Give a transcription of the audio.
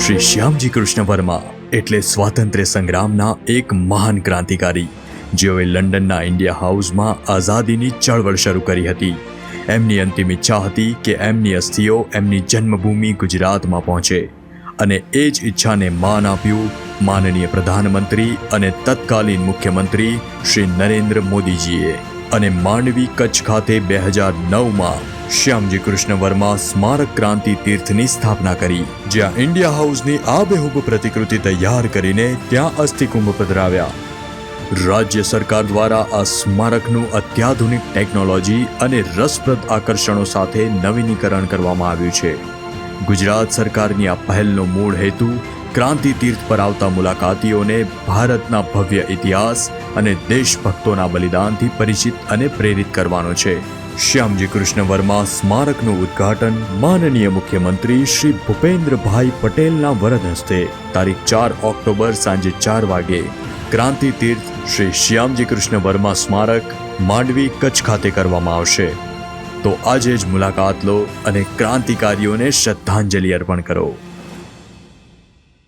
શ્રી શ્યામજી કૃષ્ણ વર્મા એટલે સ્વાતંત્ર્ય સંગ્રામના એક મહાન ક્રાંતિકારી, જેઓએ લંડનના ઇન્ડિયા હાઉસમાં આઝાદીની ચળવળ શરૂ કરી હતી. એમની અંતિમ ઈચ્છા હતી કે એમની અસ્થિઓ એમની જન્મભૂમિ ગુજરાતમાં પહોંચે, અને એ જ ઈચ્છાને માન આપ્યું માનનીય પ્રધાનમંત્રી અને તત્કાલીન મુખ્યમંત્રી શ્રી નરેન્દ્ર મોદીજીએ. અને માંડવી કચ્છ ખાતે 2009માં શ્યામજી કૃષ્ણ વર્મા સ્મારક ક્રાંતિ તીર્થની સ્થાપના કરી, જ્યાં ઇન્ડિયા હાઉસની આબેહૂબ પ્રતિકૃતિ તૈયાર કરીને ત્યાં અસ્થિકુંભ પધરાવ્યા. રાજ્ય સરકાર દ્વારા આ સ્મારકનું અત્યાધુનિક ટેકનોલોજી અને રસપ્રદ આકર્ષણો સાથે નવીનીકરણ કરવામાં આવ્યું છે. ગુજરાત સરકારની આ પહેલનો મૂળ હેતુ ક્રાંતિ તીર્થ પર આવતા મુલાકાતીઓને ભારતના ભવ્ય ઇતિહાસ અને દેશભક્તોના બલિદાનથી પરિચિત અને પ્રેરિત કરવાનો છે. શ્યામજી કૃષ્ણ વર્મા સ્મારકનું ઉદ્ઘાટન માનનીય મુખ્યમંત્રી શ્રી ભૂપેન્દ્રભાઈ પટેલના વરદ હસ્તે તારીખ 4 ઓક્ટોબર સાંજે 4 વાગે ક્રાંતિ તીર્થ શ્રી શ્યામજી કૃષ્ણ વર્મા સ્મારક માંડવી કચ્છ ખાતે કરવામાં આવશે. તો આજે જ મુલાકાત લો અને ક્રાંતિકારીઓને શ્રદ્ધાંજલિ અર્પણ કરો.